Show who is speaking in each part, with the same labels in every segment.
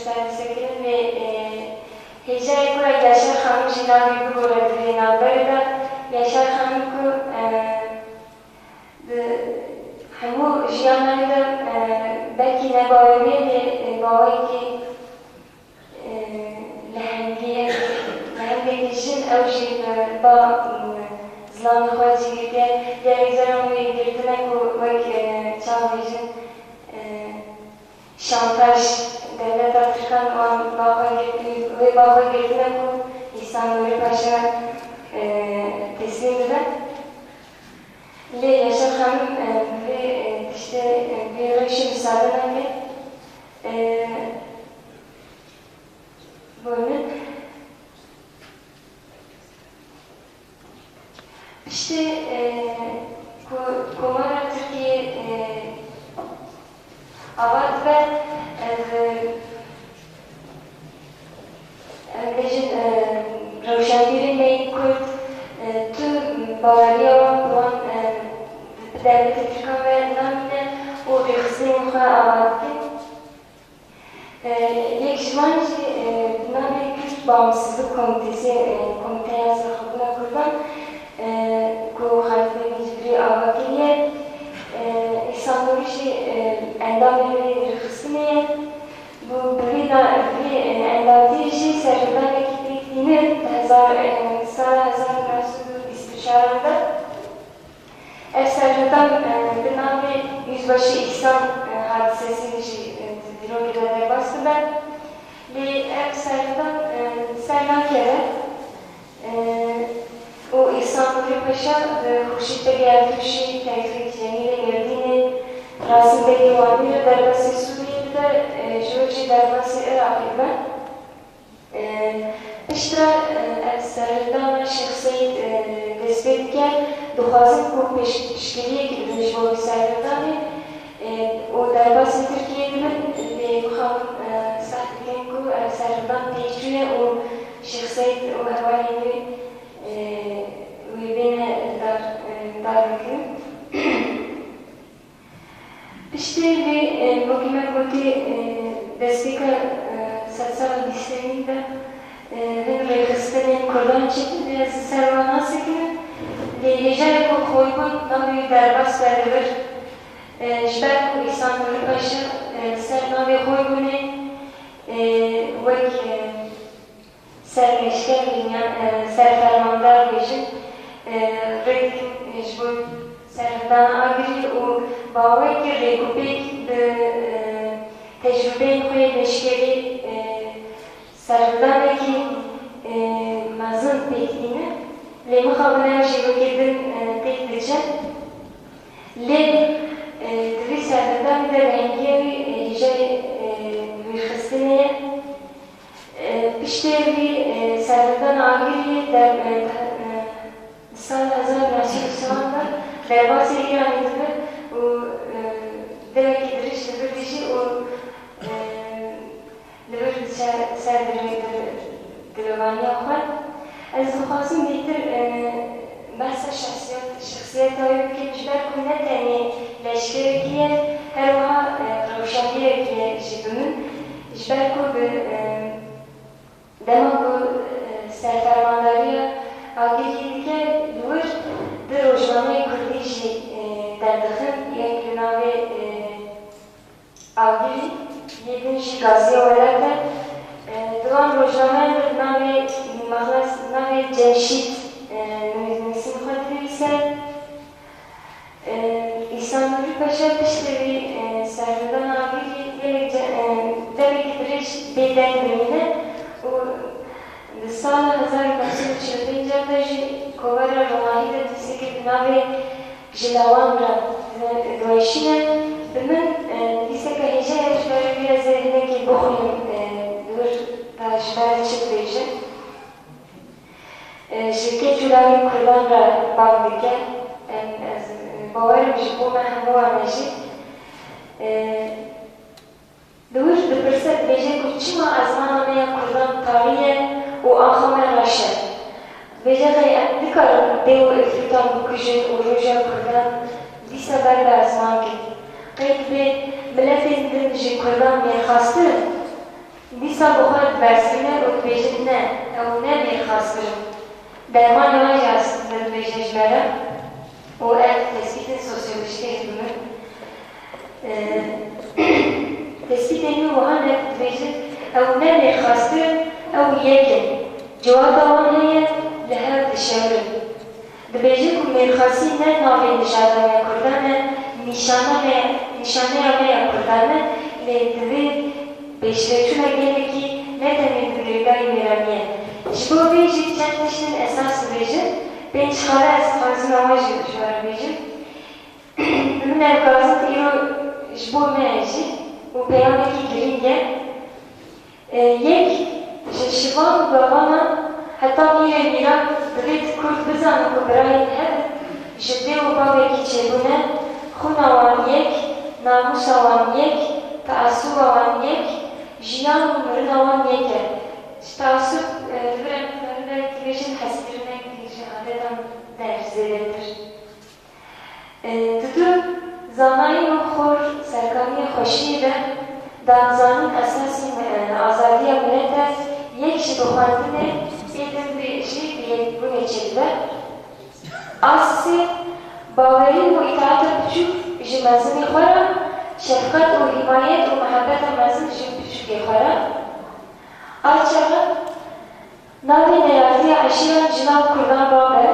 Speaker 1: göstersekirin ve hecai kura Yaşar Hanım jinavi bu goradırın haberi da Yaşar Hanım ku hemu jiyanları da belki ne bağırıyor de bağırıyor ki lehendiye jin ev jin ba zlanı xwacı girdiye diğer zaran ve girdiğine ku vek çağlı jin şantaj devlet Afrikan ve bağlı girdiğine ku İhsan Nuri Paşa teslim eden Le Yaşar Hanım ve işte bir işe müsaadenle böyle işte Kumara Türkiye Avat ve Ravşanbir'in neyi Kürt tüm bağırıya olan devlet Afrikan ve namine o rıhsın ve avattı. Yek jivanci namine Kürt Bağımsızlık Komitesi komiteye sahibine kurban ku Halife Mecburi Avakiye İhsan Nuri endamları rıhsını bu bir endamı serhinden ekibini sal 1924'da Serhinden bir nami Yüzbaşı İhsan hadisesi Dirogi'de bastı ben ve Serhinden Serhinden kere o İhsan Nuri Paşa Hurşit Bey Ertuşi Tevfik Cemile Yerdini Rasim Bey Yuvanir Derbasi Suriye'de Georgi Derbasi Irak'da İşte Serhinden Şeyh Seyyid Desbetken duhazın ku peşkiliye gidilmiş bu Serhinden o Derbasi Türkiye'de ve Kuham Sahibken ku Serhinden Tecrüye o Şeyh Seyyid o Havalini ve beni darlıklı. İşte ve bugüne kote destekler satsal listelerinde hem rehistlerin kurdan çekti ve servana sekini ve hecai ku koygun navi derbas verilir. Jber ku İhsan Nuri Paşa ser navi koyguni vek sermeşker serfermandar bejin rekin jbun serhinden agri o باوری که ریکوپیک به تجربه خوی لشکری سرگردانه که مزن پیکینه لی مخابنه جیو کردن تک دیجه لی دوی سرگردان در رنگی جای ویخستنه پشتی وی سرگردان آگیری در سال 1990 در باسی ایرانی دوی demek ki diriş dişi o diriş serdirmeyi dilovani yapar. Az bukhazım bitir bahsa şahsiyet ayıp ki jber kunet yani leşkeriye her vaha ravşaniye ki jibimin jber ku demek bu serfermandariye agiriyike dur dirojmanı kurdiş derdixin yek navi agiri yedinci gazi olarak da divan rojname navi Cemşit müznisini xatiri ise İhsan Nuri Paşa pişleri serhinden agiri demek ediriş beyden gününe o sal 1940'da kovara romahide tüseki navi Jilawanra dolayısıyla ben istek hecai şöyle biraz elindeki boğuyum dur taşlar çıkmayacak. Şirket çuları kullanra bağlıca bavarım bu mahmu anlaşı dur bir fırsat beje kuçma azmanamaya kullan tarihe o ahmer raşa beje dikar dev ifritan bu kışın uruca kullan disaber de azman ki Peki millet edince kurban bir hastı dîsa buxar dibersîne û dibêjin ne, ew ne mêrxastkirin. Derman yavaş aslında dibêje û ev tespîtin sosyolojik hekimi. Tespîtên wî wiha ne dibêjin ew ne mêrxastkirin, ew yekin. Cewaba wan heye li hev dişewrin. Dibêje ku mêrxasî ne navê nişaneya Kurdan e, nîşaneya me ya Kurdan e, lê divê pêşveçûna gelekî ne tenê di girêdayî mêraniye. Ji bo vê jî çend tiştên esas dibêjin, pênc xare ez dixwazim ewa jî bêjim. Min evgazit îro ji bo me jî û peyamekî giring e. Yek, ji şivan û gavanan heta mîrê mîran divê Kurd bizanin ku birayên hev ji dê û bavekî çêbûne, xwîna wan yek, namûsa wan yek, teessûba wan yek, jiyan û mirina wan yek e. Ji teessûb divêre dibêjin hezkirinek ji adetan der zêdetir. Di du zanayên xor serkariya xweşiyê de danzanîn esasî azadiya millet e, yek ji bi xwendinê êdin jî bi yekbûnê çêdibe. Asî bawerî û îtaata biçûk ji mezinê xwe re, şefqet û himayet û mehebeta mezin ji biçûkê xwe re. Arçaxa navê neyartiya eşîran ji nav Kurdan rabe,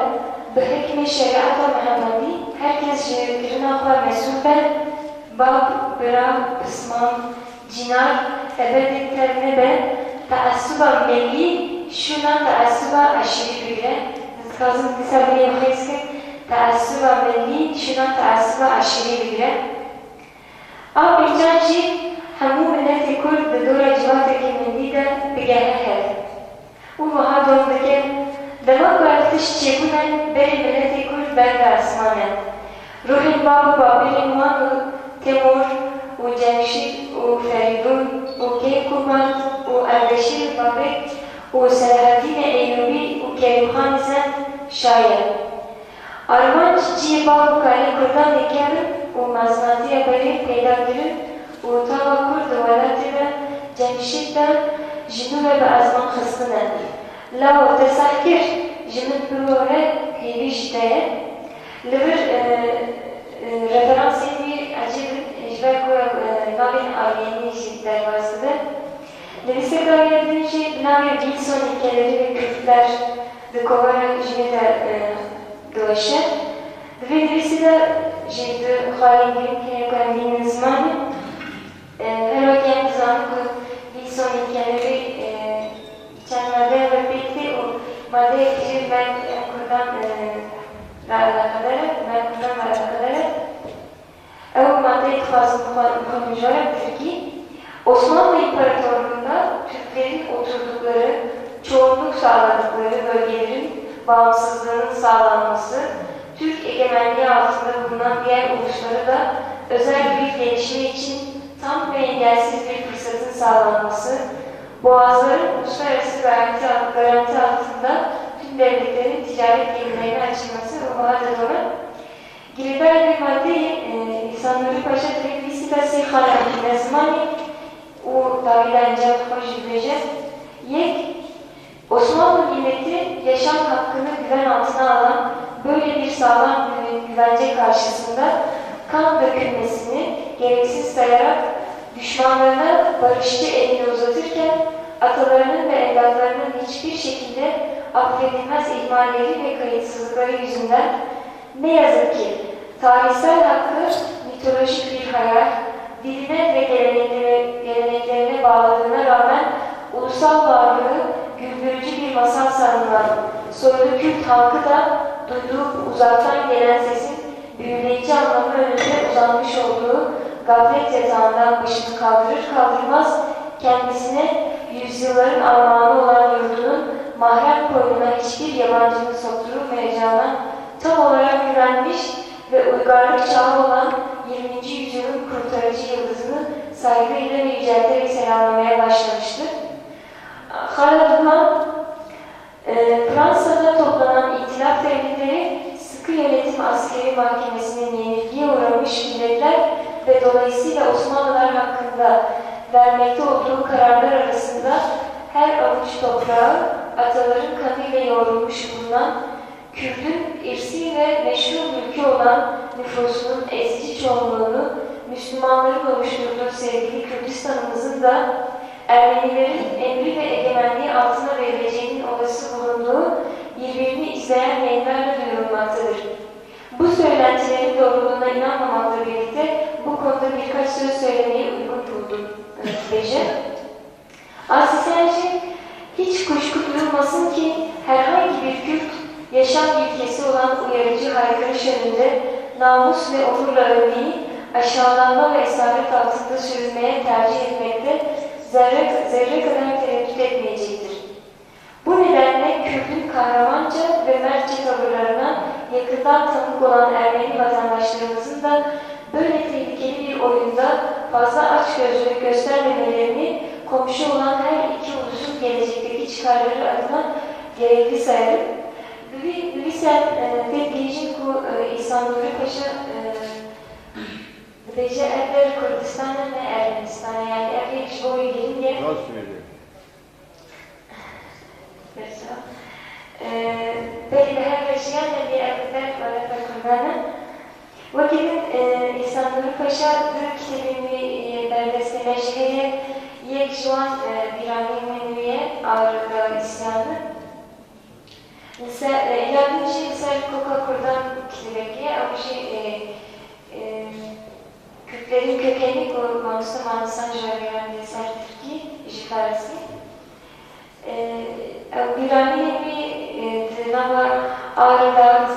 Speaker 1: bi hikmê şeriata Mihemedî herkes ji kirina xwe mesûl be, bab, bira, pisman, cînar, ebedê tev nebe, teessûba millî, şûna teessûba eşîrî bigire. Dixwazim dîsa binê xêz kirin, teessûba millî, şûna teessûba eşîrî bigire. A pêçan jî hemû milletê Kurd di dora ciwatekî millî de bigehe hev. û wiha dom dike, dema ku ev tişt çêbûne berê milletê Kurd berda esman e. Ruhên bab û bapêrên wan û Temur û Cemşîd û Ferîdûn û Keykubat û Erdeşîr Babek û Selahaddîn Eyyûbî û Kerîmxan Zend şair. Armanc ciyê bab û kalê Kurdan dikerin û meznatiya berê peyda kirin û tava Kurd di welatê de Cemşîd de ji nû ve bi ezman xistin e. Law te seh kir ji min birore hêvî ji te ye. Li vir referansên wî ecêbin ji ber ku navên aliyênî jî derbas dibe. Li lîstekariya din jî bi navê Wilson ilkeleri ve Kürtler di kovara jinê de diweşe. Di vê nivîsî de jî di xalên girînkê ku em bînin zimanê, her wekî em dizanin ku Wilson ilkeleri çend maddeye ve pêk tê û maddeyekî jî me Kurdan alakadar e, me Kurdan alakadar e. Ew maddeyê dixwazim bixwe Tirkî, Osmanlı İmparatorluğu'nda Türklerin oturdukları, çoğunluk sağladıkları bölgelerin bağımsızlığının sağlanması, Türk egemenliği altında bulunan diğer uluslara da özel bir gelişme için tam ve engelsiz bir fırsatın sağlanması, boğazların uluslararası garanti altında tüm devletlerin ticaret gemilerine açılması ve muhatabına gireber bir maddeyi İhsan Paşa Televizisi ve Seyhan'ın Nezmani o Davi'den cevap hoşubece yek Osmanlı milleti yaşam hakkını güven altına alan böyle bir sağlam güvence karşısında kan dökülmesini gereksiz sayarak düşmanlarına barışçı elini uzatırken atalarının ve evlatlarının hiçbir şekilde affedilmez ihmalleri ve kayıtsızlıkları yüzünden ne yazık ki tarihsel hakkı mitolojik bir hayal, diline ve geleneklerine bağladığına rağmen ulusal varlığı güldürücü bir masal sanılan soylu Kürt halkı da duyduğu uzaktan gelen sesin büyüleyici anlamı önünde uzanmış olduğu gaflet yatağından başını kaldırır kaldırmaz kendisine yüzyılların armağanı olan yurdunun mahrem koynuna hiçbir yabancının sokturulmayacağına tam olarak güvenmiş ve uygarlık çağı olan 20. yüzyılın kurtarıcı yıldızını saygıyla ve yücelterek selamlamaya başlamıştır. Haladuhan, Fransa'da toplanan İtilaf Devletleri sıkı yönetim askeri mahkemesinin yenilgiye uğramış milletler ve dolayısıyla Osmanlılar hakkında vermekte olduğu kararlar arasında her avuç toprağı ataların kanıyla yoğrulmuş bulunan, Kürdün irsi ve meşhur mülkü olan nüfusunun ezici çoğunluğunu Müslümanların oluşturduğu sevgili Kürdistan'ımızın da Ermenilerin emri ve egemenliği altına verileceğinin olası bulunduğu birbirini izleyen yayınlarla duyurulmaktadır. Bu söylentilerin doğruluğuna inanmamakla birlikte bu konuda birkaç söz söylemeye uygun buldum. Beje. Asisence hiç kuşku duyulmasın ki herhangi bir Kürt yaşam ilkesi olan uyarıcı haykırış önünde namus ve onurla örneği aşağılanma ve esaret altında sürülmeye tercih etmekte zerre kadar tereddüt etmeyecektir. Bu nedenle Kürt'ün kahramanca ve mertçe tavırlarına yakından tanık olan Ermeni vatandaşlarımızın da böyle tehlikeli bir oyunda fazla açgözlülük göstermemelerini komşu olan her iki ulusun gelecekteki çıkarları adına gerekli sayarım. Lüsen ve Dijin ku İhsan Nuri Paşa Deje evler Kürdistan'a ve Ermenistan'a yani evler iş boyu gelince
Speaker 2: Nasıl veriyor?
Speaker 1: belli bir her rejiyen ve bir evler var Kürdistan'a. Vakit'in İhsan Nuri Paşa kitabını berdesteleşmeye yek şu an bir menüye ağırlıkla isyanı. Yardımcı Ser Koka Kurdan kitabı ama Kürtlerin kökeni konusu Mansan Jariyan'da Ser Türkiye Jifarisi. Birani bir nama ağırlıkla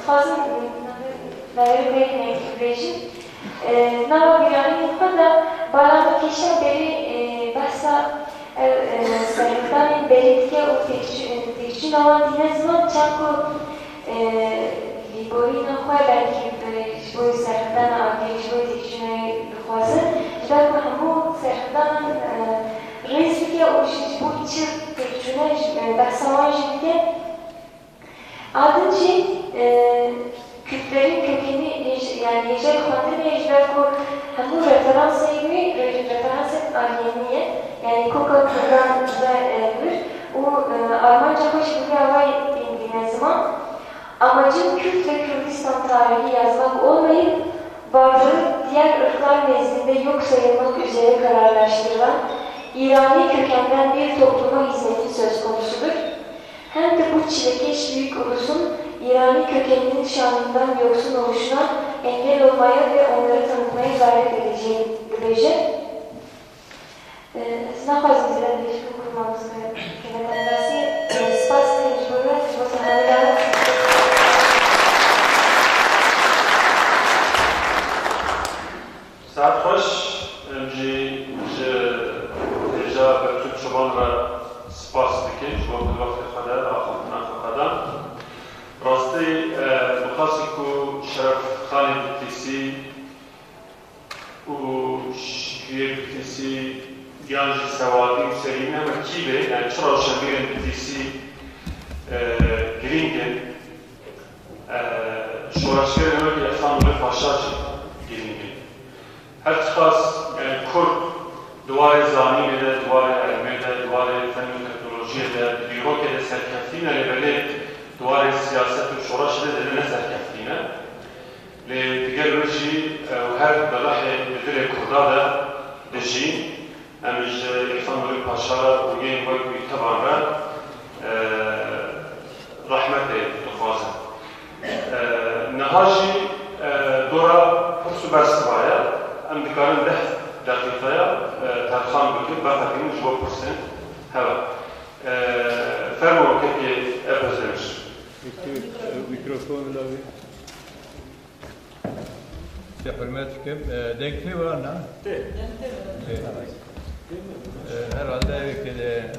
Speaker 1: خواستم برای بین رژیم نما بیرانی خود بالا کشم بری بحثا سرطان برید که او تکچون آن دیگه زمان چند لیبوری نخواه بلکه بوی سرطان آگهش بوی تکچون بخوازه جدا که همو سرطان رئیسی که او بوی چی تکچونه بحثا آنجی که ardınca Kürtlerin kökeni yani Yeşil Kuantin ve Ejderko hem bu referans sahibi, referans et aliyeniye yani Koka Kürt'den güzel o Almanca hoş bir havay indiğine zaman amacım Kürt ve Kürdistan tarihi yazmak olmayıp varlığı diğer ırklar nezdinde yok sayılmak üzere kararlaştırılan İrani kökenden bir topluma hizmeti söz konusudur. Hem de bu çilekeş büyük ulusun İrani kökeninin şanından yoksun oluşuna engel olmaya ve onları tanıtmaya gayret edeceğim Gıbeje. Znalazłem się na wierzchu kurmowską rekomendację spasy i żurę, bo zamawiałam.
Speaker 3: Saat hoş. Deja bütün çobanlara spas dikin. Şu vakti kadar, ahırına kadar. Rastı bukhasi ku şeref Khalid Bitlisi u şiir Bitlisi Yanji Sevadi Hüseyin'e ve Kibe yani Çırav Şemir'in Bitlisi Giringen Şoraşker'in öyle Efsan ve Faşacı Giringen her çıkaz yani Kürt duvarı zanimede, duvarı ermede, duvarı fen ve teknolojiyede, bürokede serkefliğine lebeli duvarı siyaset ve şoraşede de ne serkefliğine لديگر رجی و هر دلائل بدل کرداده دژی امیش ایفان ولی پاشارا و یه وقتی تبان را رحمت دخوازه نهاجی دورا فرصو برسوایا ام دکارن 10 دقیقه ترخان بکن بفرین جواب پرسن هوا فرمو کپی ابزرش
Speaker 2: Mikrofonu da bir.
Speaker 4: Hürmetlikim, denkli var mı? Herhalde evet.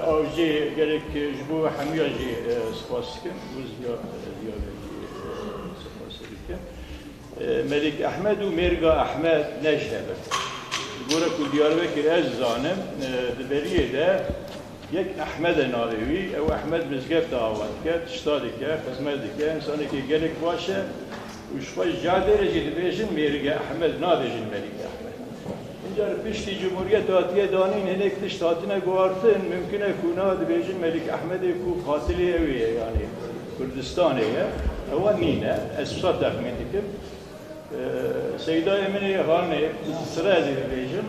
Speaker 2: Avcı gerek bu hamiyacı spasikim, uzya spasikim. Melik Ahmed ve Merga Ahmed Necdebe. گوره که دیاربکر از زانم دبریه ده یک احمد ناوی او احمد مزگفت آواد کرد شتادی که خدمت که انسانی که گلک باشه وشفاش جا درجه دبیجن میرگه احمد نابیجن میرگه احمد اینجا پشتی جمهوریت آتیه دانین هنک تشتاتینه گوارتن ممکنه کونا دبیجن ملک احمد کو قاتلی اویه یعنی کردستانیه او نینه از صدق میدیکم سیدای منی هانه سرازی دبیجن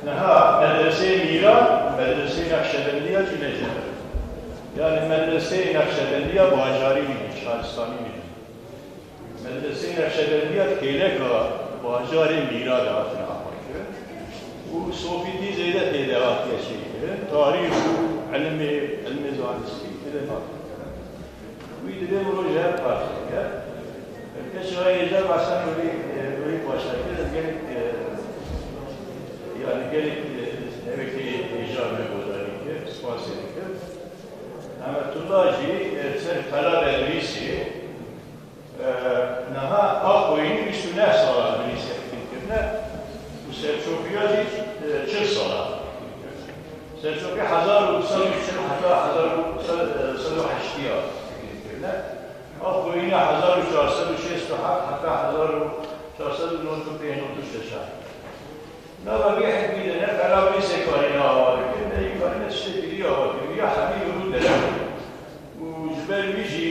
Speaker 2: نها مدرسه میران مدرسه نقشبندیه جنجه yani medrese-i Nakşibendiye Bağcari miydi, Şaristani miydi? Medrese-i Nakşibendiye Keyleka Bağcari Mira dağıtına bakıyor. Bu Sofidi Zeyde Teydevat yaşaydı. Tarih, ilmi zahisi de bakıyor. Bu idile proje partide. Keşfayıca baştan böyle başlaydı. Gerek emekli icra mevzularıydı, spasiyeliydi. Ahmetullah'cı ser talab edilisi naha akkoyini üstüne sağlar bilise fikirne bu Selçuklu'ya çır sağlar. Selçuklu 1303 hatta 1308'ya fikirne akkoyini 1406 hatta 1493 نبا بيحب بيدنا فلا بيسي كارينا هواركين اي كارينا تشتكي هواركين يا حبيب رود لهم وجبال بيجي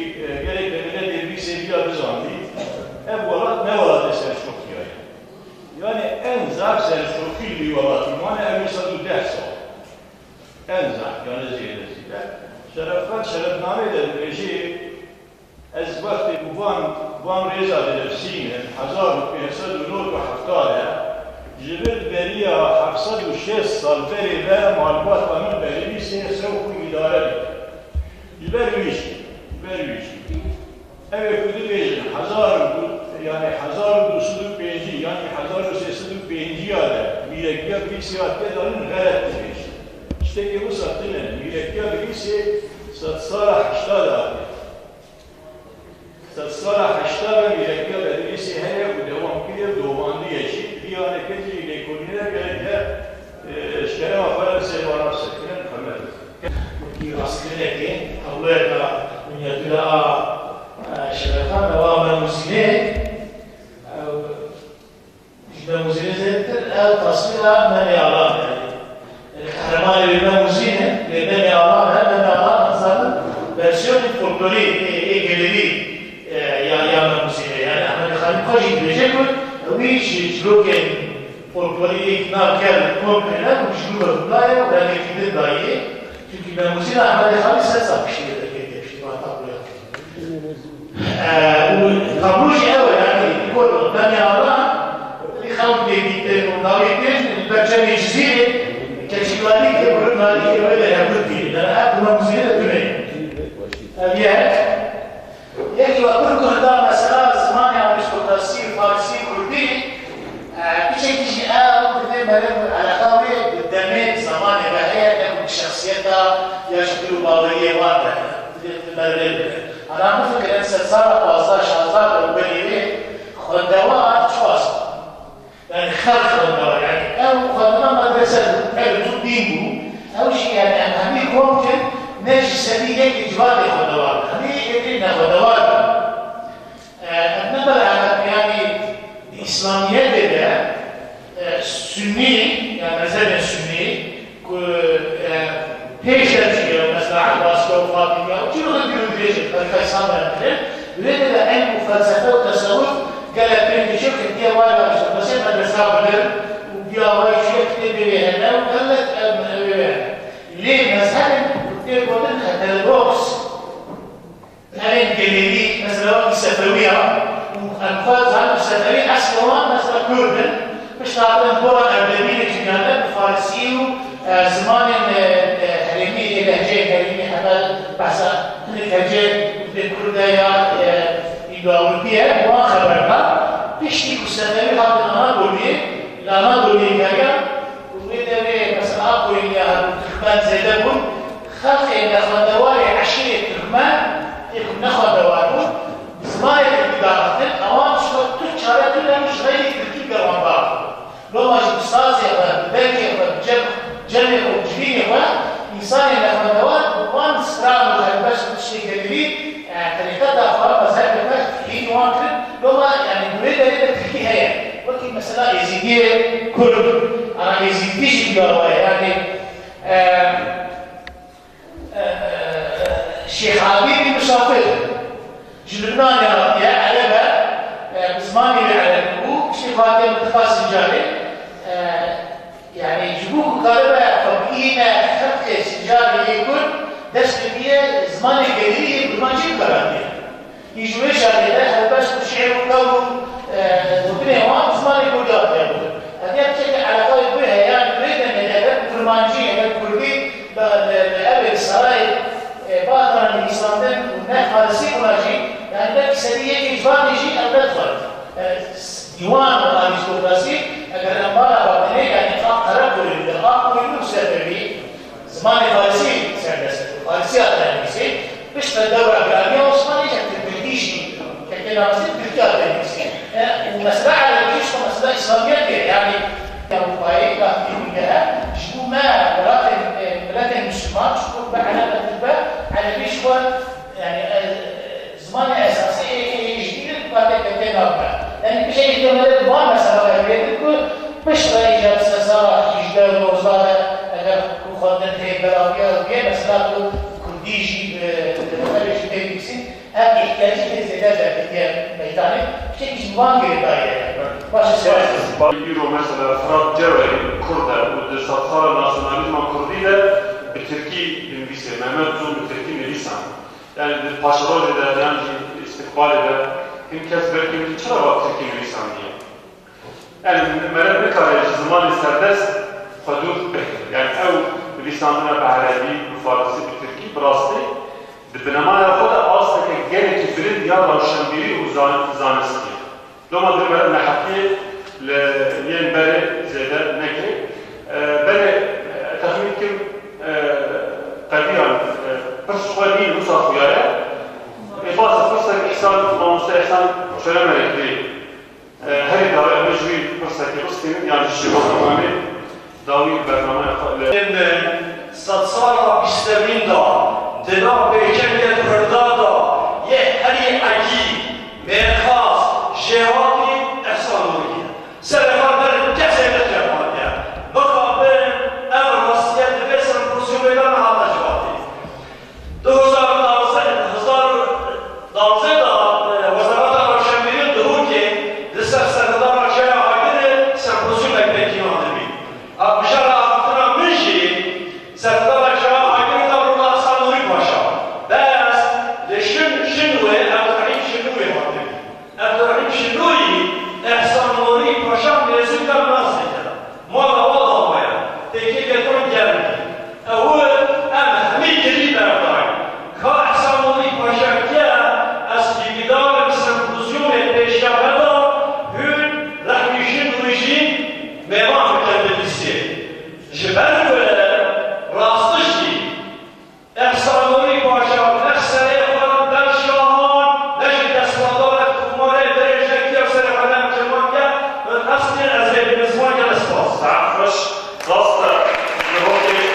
Speaker 2: قالك بمدد البيسي بيا بزاندي اب ولاد ما ولاد سلشوكي يعني انزع سلشوكي اللي ولاتي وانا ابي صدو 10 سال انزع يعني زيادة زيادة شرفات شرفنامي ده بيجي از وقت وان ريزا لنفسين 1570 جبل بريا 706 سال بري و معلومات قانون بري سوق اداره جبل ويشي اما كده بيجي 1000 يعني 1205 يعني 1305 هذا ميلادية بيسيات كده غلط بيجي اشتكي وصلتنا ميلادية بيسي صار 80 صار 80 ميلادية بيسي هي ودوام كده دوامدي شيء يعني كذي ليكوننا كذا اشترى وفرد سيارة سكنن خمر.
Speaker 5: كي راسكنا كي أولادنا من يدلا شبكة نوام المسلمين جدا مسلمين زين تصوير من يعلم يعني الكهرباء اللي مسلمين لأن يعلم هذا يعلم أصلا برشون فولكلوري إيجابي يعلم مسلمين يعني أنا خلينا نخرج بيجيكم ويش جلوكين فولكلوريك ناكل كومبلينا وجلوكه بلايا ولا كيف دايي çünkü ben müziğe amele خالص سبب شيء كده شيء ما تقول وقبلوش قوي يعني يقول قدامي الله اللي خاوم بيتين وناويتين البرجاني جزيره كشيوالي يقول مالي ولا يقول دي انا اكل مزيد الدنيا ابيات يجي وكل كهدا مثلا زمان يعني مش تفسير فارسي كردي بشكل شيء على قوي قدامي زمان بحياه شخصيتها يشكل باوريه واضحه انا مفكر ان صار 15000 وبنيه خدوات شواص يعني خلق خدوات يعني او خدمه مدرسه حلو دينو او شيء يعني هذه ممكن نجي سبيل اجباري خدوات هذه يدينا خدوات انما يعني الاسلاميه ده سني يعني مذهب سني پیشتر مثلا عباس و فاطمه و چی رو دیگه الفلسفه مثلا لذا علم فلسفه و تصوف قال بين شوف دي وانا بس مدرسه بدر ودي واي شيخ تبي هنا وقالت ليه مثلا يقول لك البوكس الان جليلي مثلا السفويه وانفاز عن السفريه اصلا مثلا كردن مش تعرفون بورا اربعين جنانا فارسي زمان حليمي لهجه حليمي حمل بحث لهجه الكرديه الاوروبيه ما خبرنا بيشتي كسنوي هذا النهار بولي لا لو ما جبت سازي بلكي جمع وجبيني إنسان الأخوات وان سترام وهالبش تشتي قلبي طريقتها فرق مذهب البش حين وانكر لو ما يعني نريد أن تحكي هي ولكن مثلا يزيدية كل أنا يزيديش بجوة يعني الشيخ عبيد المسافر جلبنان يا علبة بزماني على الحقوق الشيخ عبيد التخاص الجاري يعني جبوك قالبة فبقينا خلق الجاري يكون دست بيه زماني قديري بالمانجيب قرانية يجوش عليها بس الشعر وقالوا وبني وان زماني قدرات يقول هذه بشكل علاقة بها يعني نريد أن الأدب بالمانجية الكردي لأبد السراي بعضنا من الإسلام والناس فارسي وراجي يعني ذلك سرية إجبار يجي أن تدخل ديوان الأرستقراطي أجر الأمبارح بعدين يعني قرب للدقائق والمستقبلي زمان فارسي سردس فارسي أتلانيسي بس الدورة الأجرامية وعثمانية تبديشي كنا مثل تركيا أتلانيسي ومسألة على الجيش ومسألة إسلامية يعني كانوا بايك كافيين شو ما بلاد المسلمات شو بعنا بتبع على بيش هو يعني زمان أساسي جديد بعد كنا لأن بشيء يتمدد ما مثلا بيتك مش رايح جالس سارة يجدر وزارة أجر كوخدن هي بلاغية ويا مثلا كرديجي بمثلش بيبسين هذه احتياجات زيادة في ميدانه بشيء جوان غير داير باش سؤال
Speaker 3: يجيرو مثلا فراد جوي كرده والدستور الناسيوناليزم الكردي ده بتركي بنبيسه محمد زو بتركي نبيسان يعني الباشروج ده يعني استقبال ده هم كسب كم تشرب بتركي نبيسان دي يعني مرة بكرة زمان السردس حدود يعني أو لساننا بعربي وفارسي بتركي براستي بالبنما ياخد أصلا كجانب كبرين يا روشنبيري وزانسكي لو ما درنا نحكي لين بري زيادة نكري بري تخمين كم قديما بس خوالين وصار ويايا إفاصل فرصة إحسان مونسة إحسان شلون مريكلي هذه دعوة مجوي فرصة كرستين يعني الشباب الأمامي داوي برنامج
Speaker 6: إن صار بيستمرين دنا بيجمع الردادا يحري عجيب مرخص جوابي إحسان نوري سلفان در كسر الجماعة بقابل أمر وصية بس الرسول لنا هذا جوابي 2012 وزارة الروشنبيري دهوكي لسه سنة مرجع عقد سنبوسون لكن كمان أبشر أفتنا منشي سنة مرجع عقد دورنا صانوري باشا بس لشنوه أفترين شنوه هاتي أفترين شنوه إحسان نوري باشا ميزون كم ناسية مولا وضع ويا تيجي كتون جامد أول أنا همي جديد أفترين كأحسان نوري باشا كيا أسجدار سنبوسون بيشابه ميوان مكتبلسي جبال راستشي احسانوري باشا احسن اخوان دلشاهان نجد اسوادارك كماري درجة كيف سرحنا مجموعة من اصل الازيب بزمان الاسفاس
Speaker 3: تعرفش راستا لهوكي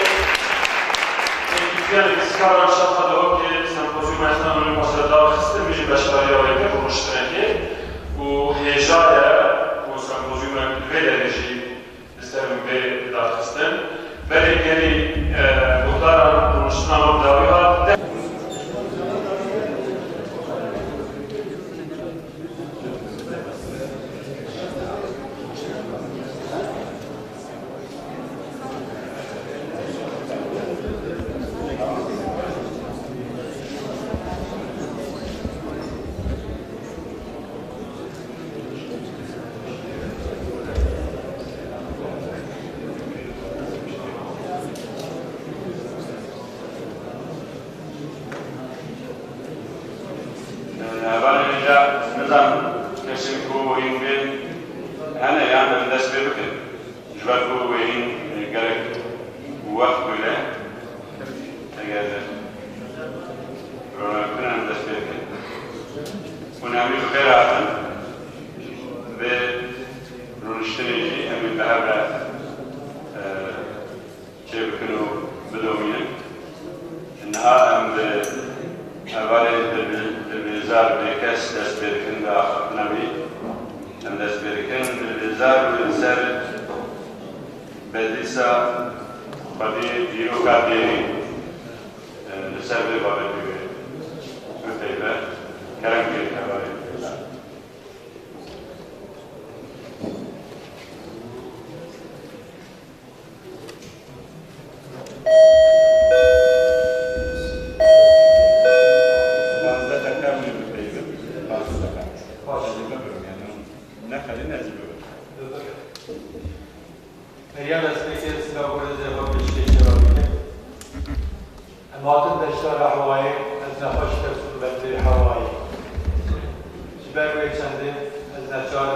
Speaker 3: كيفية الاسكارة شرطة لهوكي سنبوزيوم احسان من المصدر خستم بيجي بشكاريا ويكف ومشتركي وهيجايا وسنبوزيوم الفيدريجي استخدم به داخستن ولی کلی مختار دانشجویان داوی‌ها لهبرة كيف كانوا بدومين إنها أم أولي بالبزار بكاس دسبيركن دا نبي أم دسبيركن بالبزار والسر بديسا بدي ديرو كابيني السر ببابي بيجي متى كلام كيف أولي
Speaker 7: Meryem Esmek'e silahları cevap işleyişi var. Matın deşler havayı, ezne hoş tefsir bendiri havayı. Şiber ve içendi, ezne çar,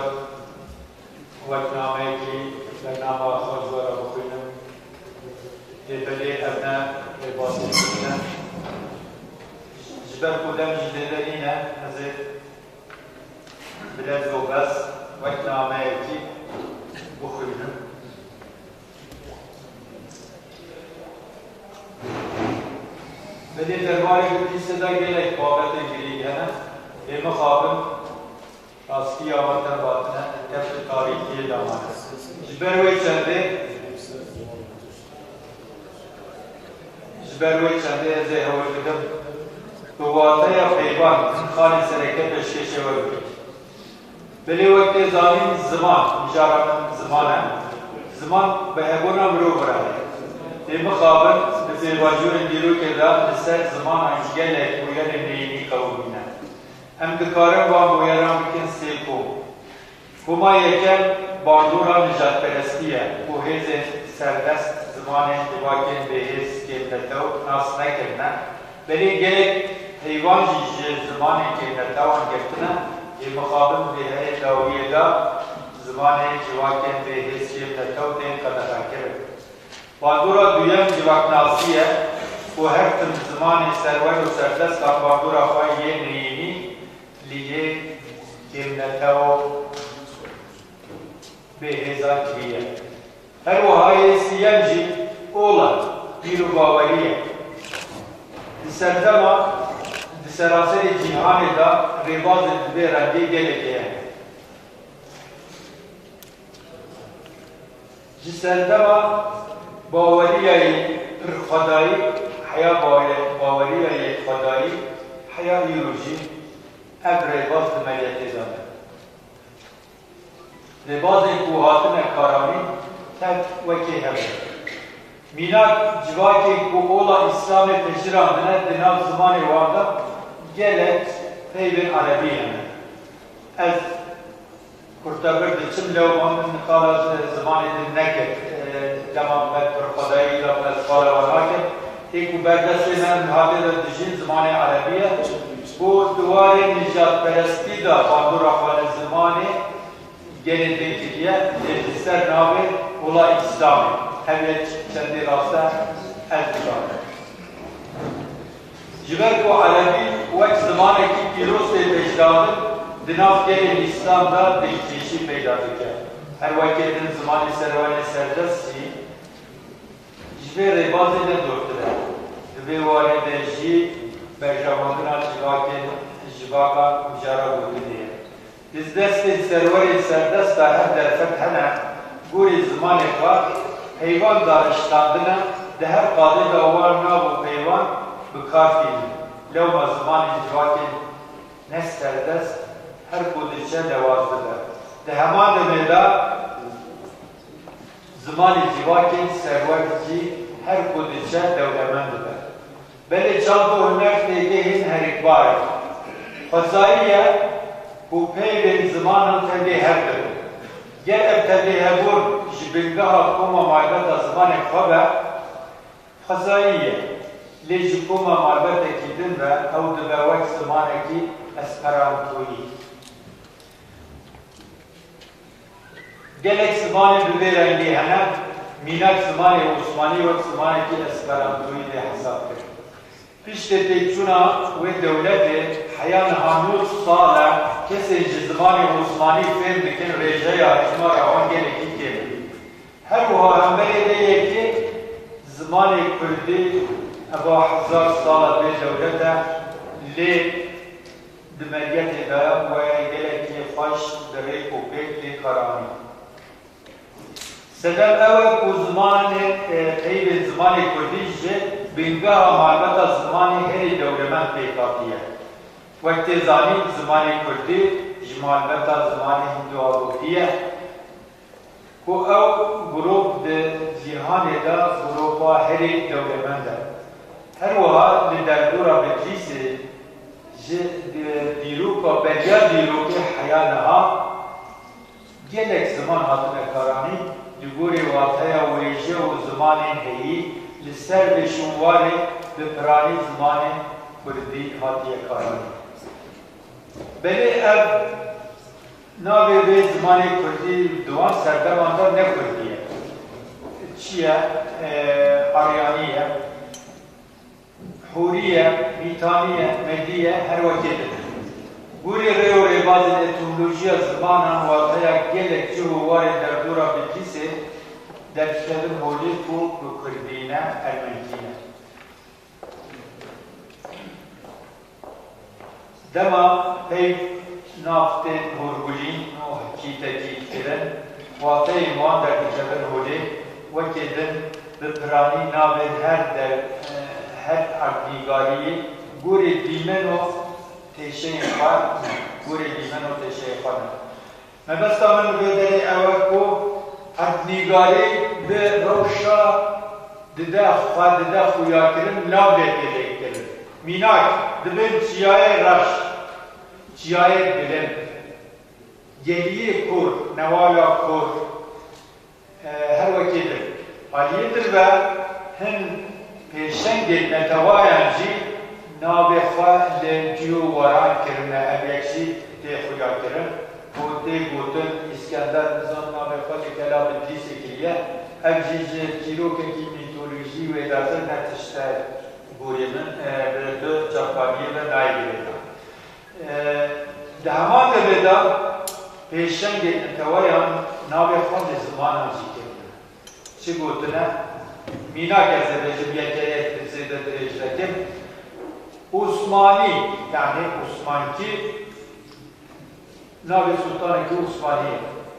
Speaker 7: vaknameyi ki, bernama hoşlara bakıyım. Yeteli evne ve basitliğine. Şiber kudem jiddelerine, ezir, bilez ve bes, vaknameyi ki, bakıyım. بدي درباري بدي صدا गेलेक बाबत गिरी है ना ये मखाबन रास्ती आवाज़ बातने तब तारीख ये दामान जबरवे चंदे ऐसे हवा कदम तो वाता या पैबान खाने से लेकर पेशे शेवर बले वक्त ज़ालिम ज़मान इशारा ज़मान है ज़मान बहबोना मरो बरा है ये मखाबन بسیواجور دیرو که دا نسر زمان انجگله کویر نیمی قومینه هم دکارم و مویران بکن سیکو کما یکن باندورا نجات پرستیه و هیز سردست زمان انتباکن به هیز کمدتو ناس نکرنه بلی گرک حیوان جیجی زمان کمدتو انگرتنه یه مخابن به هی داویه دا زمان جواکن به هیز کمدتو دین قدر کرد باندورا دویم جواکناسیه و هر تم زمان سرور و سردست کام باندورا خواهی یه نریمی لیه کمنتو به هزار کریه هر وهای سیم جی اولا بیرو باوریه سردما سراسر جهان دا رواز دبه رنگی گلکه سردما باوریه خدایی حیا باوریه خدایی حیا بیولوژی اب رواز دمریت دانه رواز کوهاتن کارانی تد وکی هبه میناک جواکی کو اولا اسلام تجراندنه دناv زمانی وانده gelek peybin Arabi yani. Ez kurtabırdı çim levmanın kalas zamanı dinleket tamam ben kurfadayı lafla skala varken tek bu berdesine muhabir edişin zamanı Arabiye bu duvarı nicat peresti da bandura falan zamanı genetik diye ister nabi ola İslam evet kendi rasta el-Kur'an. Jiber ko Arabi وقت زمانه کی پیروز پیشداد دناف که اسلام دا دلچشی پیدا کرد. هر وقت دن زمان سروان سردستی جبه رباطی ندورتره. جبه واردشی برجاماندنا جواکن جواکا مجارا بودیه. از دست سروان سردست دا هر درفت هنه گوری زمان که حیوان دارشتاندنه ده هر قاضی داوار نابو حیوان بکارتی لو ما زمان جواکن نستر دست هر کودشه دوازده ده. ده همان دمیده زمان جواکن سروردی هر کودشه دولمند ده. بله چند و هنر دیگه این هر اکبار. خزاییه bu peyvin zamanın tabi herdir. Gel tabi hebur jibingaha kuma maybata zamanı kabe khazaiye lejikuma maybata kidin ve evde bevak zamanı ki esperantoyi. Gelek zamanı düberenli hana minak zamanı Osmani ve zamanı ki esperantoyi de hesaptır. Pişte tekçuna ve devleti hayan hanut sağla kesinci zamanı Osmani film dikin rejaya açma ravan geleki gibi. هر وها هم بلیده که زمان کردی ابا 1000 سال به دولته لی دمریت دا و گلکی خوش دری کوپیک لی کرانی سبب اوه کو زمان قیب زمان کردی جه بینگاه معلومت زمان هری دولمند پیکاتیه وقت زانی زمان کردی جمالمت زمان هندو آروپیه کو او گروپ ده جهان دا گروپا هری دولمنده هر وها لدردورا بجیسه دیروکا بجا دیروکی حیانها گلک زمان هاتون کارانی لگوری واقعی ویجه و زمان هایی لسر بشونواری بپرانی زمان کردی هاتی کارانی بله اب ناوی به زمان کردی دوان سردمانده نکردیه چیه؟ آریانیه حوریه، میتانیه، مدیه هر وقتی گوری ریو ریباز اتمولوژی زمان هم واقعا گلک جو وارد در دورا بکیسه در کتاب مولی تو کردینه ارمنتینه دما پیف نافت هرگولین و حکیتتی کردن واقعی موان در کتاب مولی وقتی دن بپرانی نابد هر عقیدگاری گوری دیمن و تیشه خواه گوری دیمن و تیشه خواه مبستا من بدری اوه کو عقیدگاری به روشا دده خواه دده خویا کرن لاب لیده کرن میناک دبین چیای رش چیای بلند گلیه کور نوایا کور هر وکی در حالیه در و هن پیشنگ نتوایان جی نابه خواه لنجیو وران کرنه ابیکسی تی خویا کرن و تی گوتن اسکندر نظام نابه خواه کلا بدیسی کلیه اب جیج تیرو که کی میتولوژی و ادازه نتشته گوری من دو جاپانیه و نایی گریده ده همان دویده پیشنگ نتوایان نابه خواه زمان جی کرنه چه گوتنه مینا کسی رجب یکیت بسیده درجلکم عثمانی یعنی عثمان کی ناوی سلطان کی عثمانی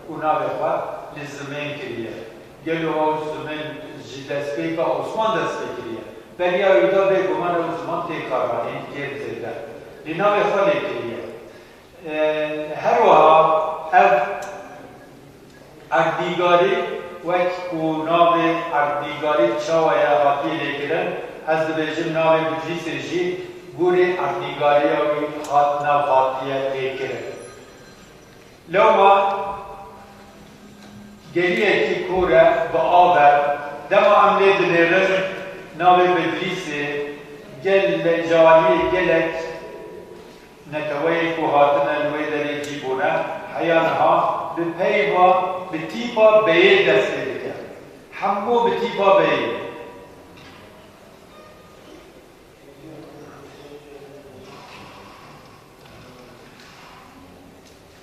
Speaker 7: او ناوی خواه لزمین کریه گلو او زمین دست پیکا عثمان دست پیکریه بلی آیودا بگو من عثمان تیکارانی گیر زیده لناوی خواه لیکریه هر وها او عقدیگاری وقت کو ناو عقدیگاری چاوی آقاتی لیکرن از دبیجم ناو بجری سرجی گوری عقدیگاری اوی خات ناو خاتیه لیکرن لوما گلیه کی کوره با آبر دما عمله دلیرن ناو بجری سر گل جوالی گلک نتوی کو هاتن الوی دلی جیبونه حیانها به پیوا به تیپا بیه دست بده همو به تیپا بیه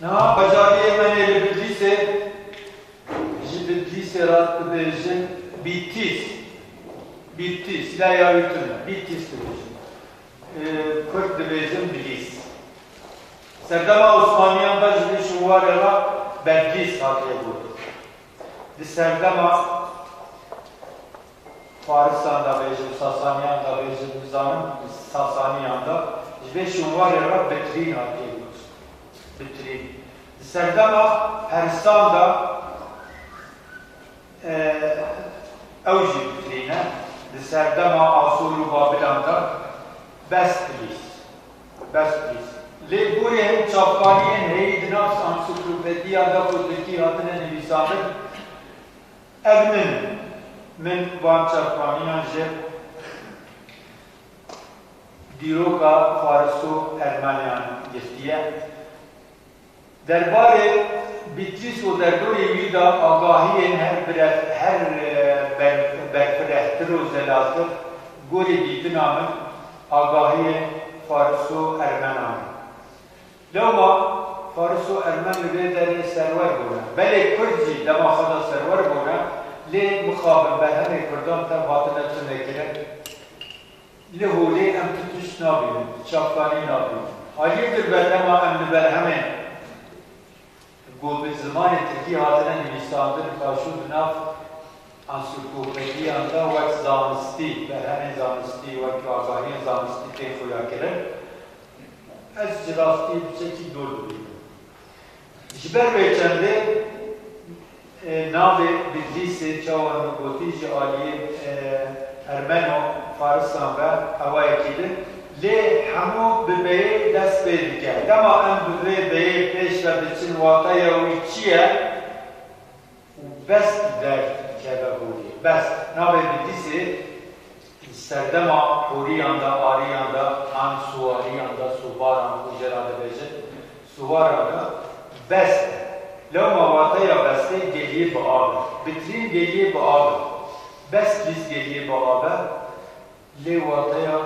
Speaker 7: نه بجاری منی لبدلیسه جبدلیسه رات بجن بیتیس لا یاویتونه بیتیس بجن کرد بجن بلیس سردما عثمانیان بجن شواره را بدلیس خاطره بود. دی سردما فارسان دا بیجم، ساسانیان دا بیجم، نظام ساسانیان دا جبه شنواری را بترین خاطره بود. بترین. دی سردما پرستان دا اوجی بترینه. دی سردما آسور و بابلان دا بست بلیس. لیبوری هم چاپکانی هی دنافس انسیکلوپدیا دا خودکی هاتن نویسانه من وان چاپکانیان جب دیروکا فارسو ارمانیان گفتیه درباره بیتریس و دردوری ویدا آگاهی هر برفرهتر و زلاتر گوری دیدن آمد آگاهی فارسو ارمانان لوما فارسو ارمان لبه در سرور بونا بله کرجی لما خدا سرور بونا مقابل برهن کردان تا باطنه تنکره لهولی ام تتوش نابیم شافانی نابیم آلیه در برنما ام برهمه گو به زمان ترکی حاضرن نویستاندن کاشون ناف انسیکلوپدی آندا وقت زانستی برهن زانستی وقت آگاهی زانستی تین خویا کرد از جراستی بچه کی دور بودیم جبر بیچنده نام بدلیس چاوان گوتی جالی ارمن و فارسان و هوای کیده لی همو ببیه دست بید کرد اما ام ببیه پیش و بچین واقعی اوی چیه بست در کده بودی بست نام بدلیس سردما پوری آندا آری آندا آن سواری آندا سوار آن کجراده بیشه سوار آندا بست لو مواطه یا بسته گلیه با آب بترین گلیه با آب بست لیز گلیه با آب لی واطه یا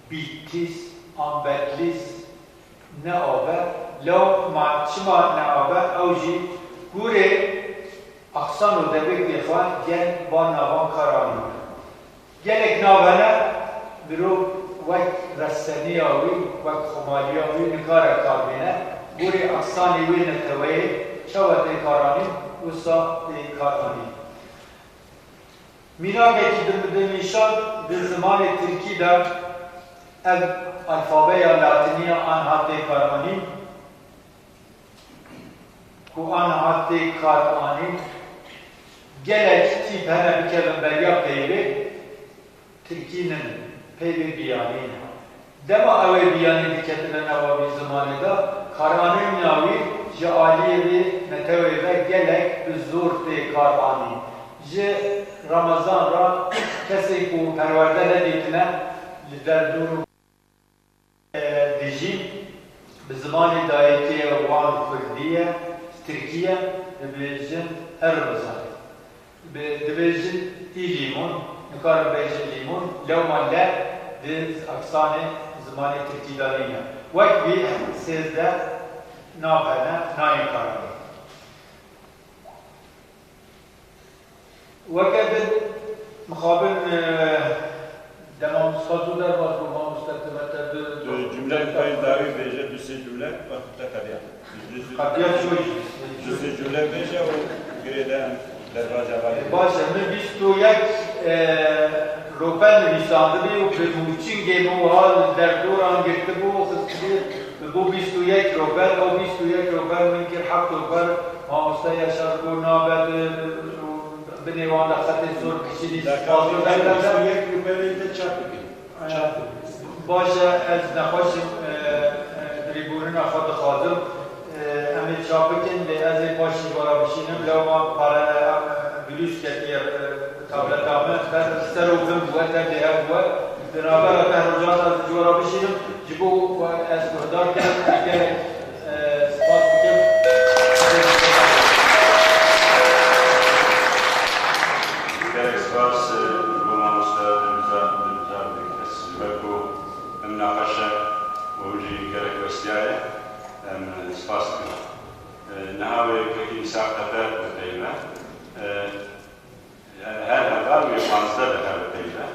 Speaker 7: بیتیس آنبتلیس نه آب لو چما نه آب اوجی گوره اقصان و دبک دیخوان گل با نوان کارانی گلک نوانه برو وقت رستنی آوی وقت خمالی آوی نکار کاربینه گوری اقصانی وی نتوی چوت کارانی وسا کارانی میراگه که دمیشان به زمان ترکی در الفابه یا لاتینی آن کارانی که آن کارانی گلک تیپ هنه بکلم بریا پیوه ترکی نن پیوه بیانی دما اوی بیانی دکتن نوابی زمانه دا کارانی ناوی جعالی بی نتوی و گلک بزور تی کارانی جه رمضان را کسی که پرورده ندیتنه در دور دیجی به زمان دایتی وان کردیه ترکیه ببیجن رمضان ببیجن ای لیمون نکار ببیجن لیمون لو من لا دیز اکسان زمان ترکی دارینه وقت بی سیزده نابهنه نایم کارانی وقت مقابل دمام سخازو در باز با مستقیمت
Speaker 2: دو جمله پای داوی بیجه دو سه جمله وقت تقریبا
Speaker 7: قطعیت شوی
Speaker 2: دو سه جمله بیجه و گریدن در راجعه
Speaker 7: باشه من 21 روپن نویسانده بی و پرموچین گیمو حال در دوران گرفته بو خستگیر بو 21 روپن و 21 روپن من که 7 روپن مامسته یشار بو نابد بنیوان خط زور کشیدی
Speaker 2: دکتر در 21 روپن ایده چاپ بکنیم
Speaker 7: باشه از نخواشم دریبورین خود خادم امی چاپ بکن لی از پاشی بارا بشینم لو ما پارا بلوش کتیر تابلت آمد بس سر و بم بوده لی هم بوده بنابرای تهرجات از جورا بشینم جبو از گردار کنم اگر سپاس بکن
Speaker 8: gerek spas goma ustad dımızar bekles ve bu münakaşa ووجي gerek vestiyaya spas نهاوي كي ساعتها بتاعنا هذا قال يفانسة بتاعنا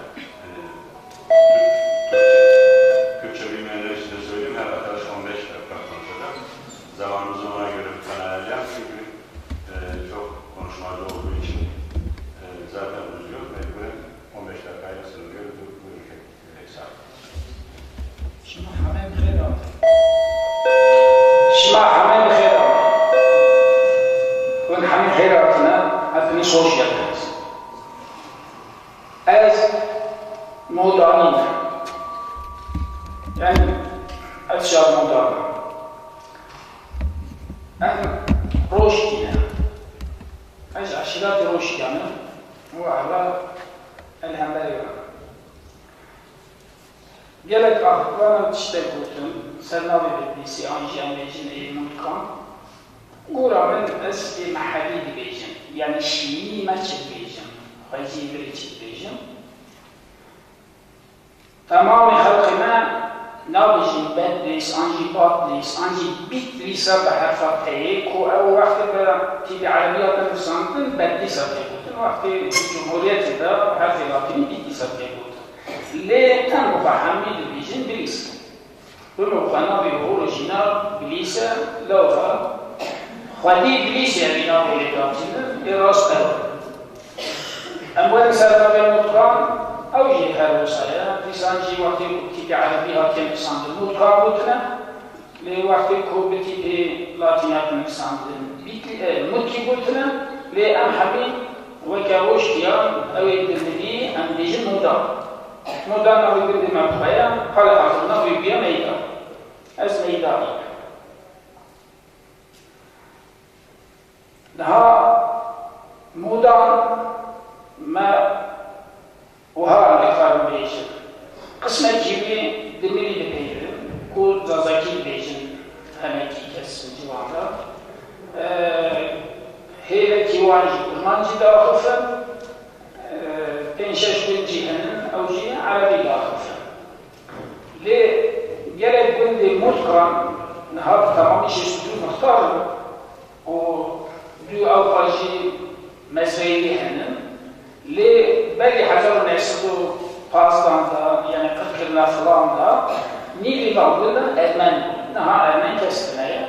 Speaker 8: Kürtçe bilmeyenler için de söyleyeyim, her arkadaş 15 dakika konuşacak. Zamanımızı ona göre planlayacağım çünkü çok konuşmacı olduğu için zaten uzuyor. Mecburen 15 dakikayla sınırlıyor. Buyurun hesap.
Speaker 9: شما همه بخیر شما همه بخیر اون همه خیراتنا هتنی سوشیال هست از مودانین yani از شاب مودان ام روشتینا از عشرات روشتینا وعلى الهمبرية قالك وانا تشتغلتم سرناوي بالبيسي انجي اميجن اي مونكان قورا من اسبي محلي بيجن يعني شيني ماتش بيجن خيجي بريتش بيجن تمام خلق ما نابجي بد ليس أنجي بات ليس أنجي بيت ليسا بحرف تي كو أو وقت تيجي عربية تنسانتن بدي سبتيكوتن وقت الجمهورية ده بحرف لاتيني بيت سبتيكوتن ليه تنو فهمي دبيجن بليس بمقنا بأوريجينال بليسا لغة خدي بليس يعني نوع لاتيني إراس أموال سالفة بالمطران أو جي هالوسايا لسانجي وقت تيجي عربية تنسان المطران بوتنا لوقت كوبتي بلاتينات تنسان المطري بوتنا لأم حبي وكاوش كيان أو يدلني أم بيجي مودان أو يدلني مبخايا قال أخذنا ويبيا ميدا أز ميداني لها مودان ما وها لقار بيجن قسمة جيبي دميري بيجن كل زازاكي بيجن همكي كسم جوانا هي كيوانجي كرمانجي داخفا تنشش بالجهن أو جهن عربي داخفا ليه جلد بندي مذكرا نهار تماميش يستطيع مختار ودو أو باجي مسائل هنن ليه بلي حجر نعسدو فاصلان دا يعني قدرنا فلان دا نيلي بعضنا ألمان نها ألمان كاستنايا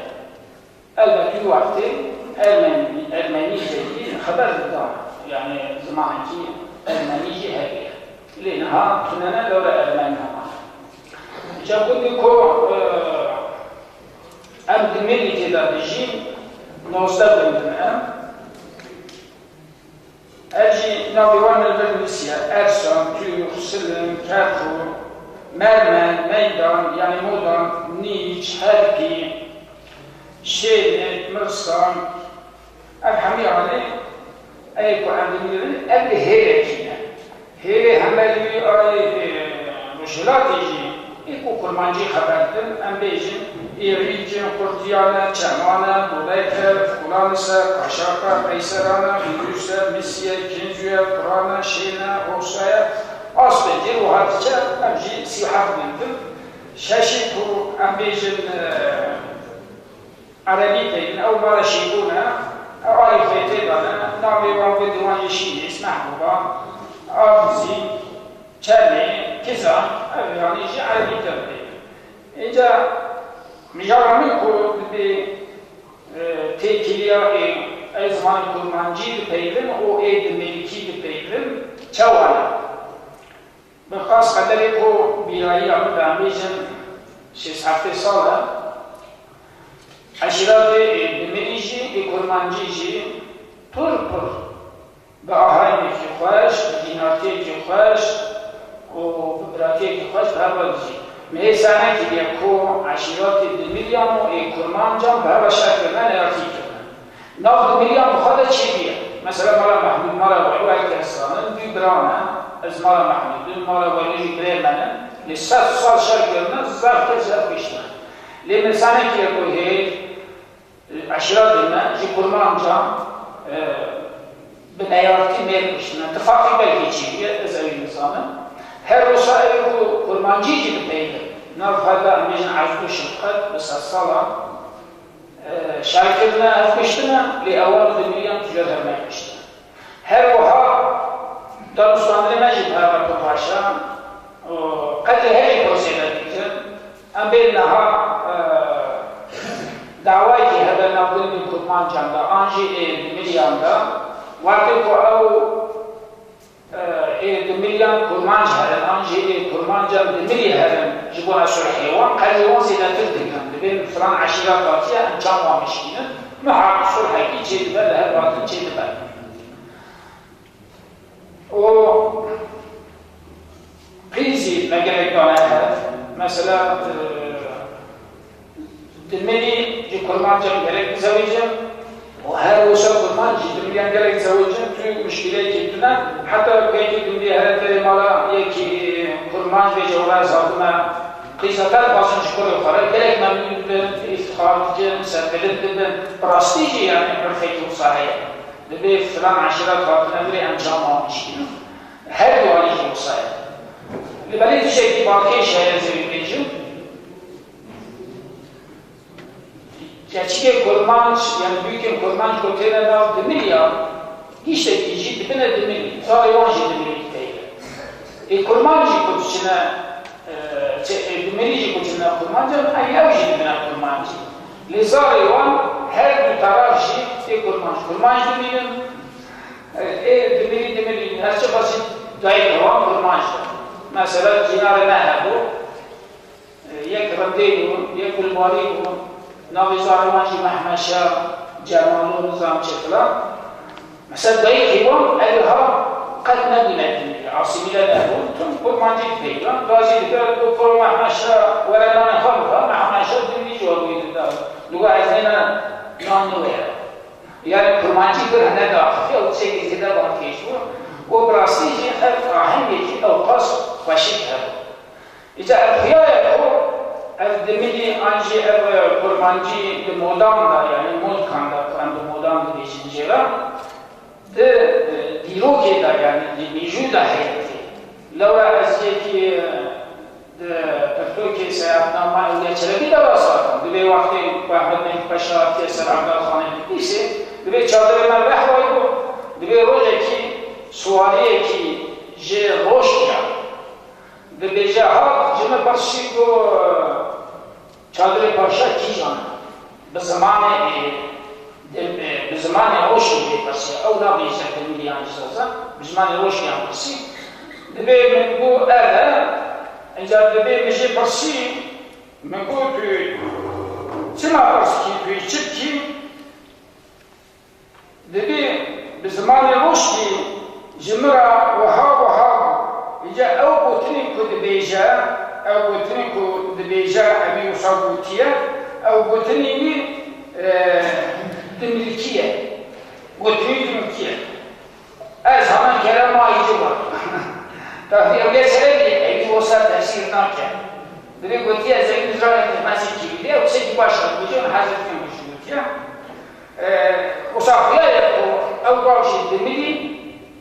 Speaker 9: البته وقتي ألماني جديد خبر دا يعني زمانكي ألماني هبية لأنها تنانا دولة ألمان هما جابوا لكو أم دميري كده بيجين نوستخدم دماء أجي نابيوان البرميسيا أرسان تيوخ سلم كارخو مرمن ميدان يعني مودان نيج هربي شينت مرسان الحمي عليه أيكو عندنا قبل هيركينا هيري همالي مشكلات يجي يكو كرمانجي خبرتن أم بيجن إيريجن قرطيانا چمانا بودايكر فلانسا قشاقا قيسرانا فيروسا مسيا جنجويا قرانا شينا روسايا أصبتي وهاتشا أمجي سيحاف منتن شاشيكو أم بيجن عربي تين أو مارشيكونا أو عرفيتي دانا نامي وانفو ديوان يشيني اسمح بابا آفزي چلي كذا يعني شيء عربي تبدي إذا مجرد منكو بدي تيكيليا أي زمان كرمانجي بيرن أو أي دميلكي بيرن چوانا بخاص قدركو بيرائي عمد عميجن 6-7 سالة عشرات دميلجي كرمانجي طرق بأهايني في خوش بديناتي في خوش وبراتي في خوش بهالوجه مهسانه که بیاکو عشیرات دمیلیان و کرمانجان به هر شکل من ارتی کردن. ناف دمیلیان بخواد چی بیه؟ مثلا مالا محمود مالا وعوه کسانن بی برانه از مالا محمود مالا وعوه برمنه لسات سال شکلنا زرد زرد بیشتن. لی مثلا که بیاکو هی عشیرات دمیلیان جی کرمانجان به نیارتی میل بیشتن. اتفاقی بلگی چی بیه از اوی نظامه هر رسائل كرمانجي بتاعي نعرف هذا ميجن عزو شقات بس الصلاة شاركنا أفكشتنا لأول دميان تجارها ما يكشتنا هر وها دارستان لما جب هذا كباشا قد هذه بروسيدة كتير أم بينها دعواتي هذا نقول من كرمانجان دا أنجي دميان دا وقتكو أو دميان كرمانج هذا أنجي كرمانجان دميان هذا جبونا شرحيوان قليوان زيادة تردقان بين فلان عشيرات قاتية أنجام ومشكينة مع شرحي جيد بل هذا وقت جيد بل و قيزي مجالك دانا هذا مثلا دميان جي كرمانجان جالك زوجة وهذا وصل كرمانجي دميان جالك زوجة تو مشكلة جدنا حتى كيف دميان هذا مالا يكي كرمانج بجولا زادنا قيساتات باسن شكور وخارج جالك ممنون بن افتخار جن سبلت بن براستيجي يعني برفيت وصحيح لبي فلان عشرات خاطنا بري أنجام مشكلة هذا عليه وصحيح لبليت شيء باقي شيء زي بيجو Keçike kurmanç, yani büyük kurmanç koteyne nav demir ya, hiç de kişi dibine demir, zayıvanca demir değil. Kurmançı kutçuna, demirici kutçuna kurmançı, ayavcı dibine kurmançı. Lizayıvan her bir tarafı kurmanç. Kurmanç demirin, demiri, her şey basit dayı olan kurmançtır. Mesela cinare mehebu, yek raddeyu, yek bulbariyu, navizarımanci Mehmeşa, Cemalu Nizam Çekla. Mesela dayı kivam, el-haram katna dinetini, asimiyle mehebu, tüm kurmancı peygamber. Gazili'de bu kuru Mehmeşa, verenane halka, Mehmeşa dinleyici oluydu da. Luga eznine nanlı veya. Yani kurmancı bir ne dahil, o çekizide bakış bu. O burası için hep ahengeki avkas başık hep. İşte el-hıyaya o, el-demili anji el-kurmancı de modanda, yani modkanda, kuranda modanda beşinciler, de dirokeda yani de mejuda hayati. Laura aziyeki de Türkiye seyahatnama evliyaçları de basardım. De vakti Ahmet Mehmet Paşa, Tesir Abdal Khan'ın ise, de çadırına vehvayı bu. De rojeki سوالیه که جه روشیا به بیجه ها جمع برسی کو چادر پاشا کی جان به زمان روشی به برسی او نا بیجه که میلیان جزازه به زمان روشی هم برسی به من بو اره اینجا به میجه برسی من بو توی چما برسی توی چپ کی به زمان روشی جمرة وها إجا أو بوتنين كود بيجا أو بوتنين كود بيجا أبي وصابوتيا أو بوتنين دملكية بوتنين دملكية أزهمان كلام ما يجوا تفي أولاد سلبي أي وصل تأثير ناكا بدي بوتيا زي إسرائيل ماسك كبيرة وسيد باشا بوجون حاجة كم بوتيا وصافيا أو باوشي دملي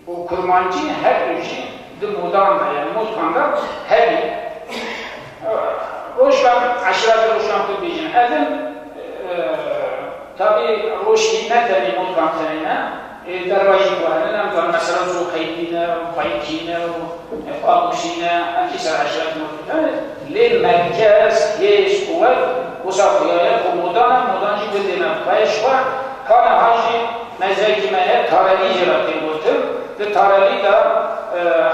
Speaker 9: o kurmancı her işi de modanda yani modkanda her bir roşkan aşırı roşkan tutmayacağım. Edim tabi roşki ne tane modkantarına dervacı var. Ne kadar mesela zuhaydine, faykine, faduşine, akisar aşırı modkanda. Le merkez, yeş, kuvvet, usafiyaya bu modancı bildiğine fayiş var. Kana hacı mezvekimeye tareli ciratin botur. The tarali da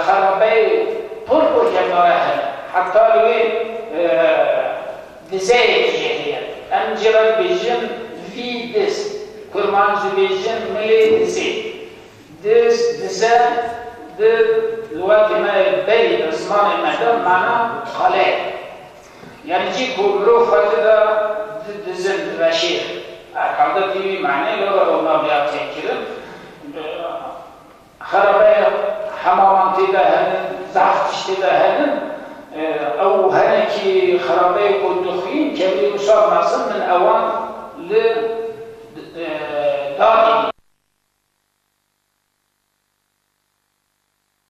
Speaker 9: خرابه پر کناره هست. حتی روی دزاییه هست. انجرا بیشتر وی دز کرمانج بیشتر ملی دزی. دزه لوقتی ما بری زمان مدام معنا خاله. یعنی چی کورو فردا دزن رشید. اکادا تیمی معنی لورا اونها تکیرم. خرابه حمامانتی ده هنن، زعفتشتی ده هنن او هنکی خرابه قدخین که بیوشار ناسم من اوان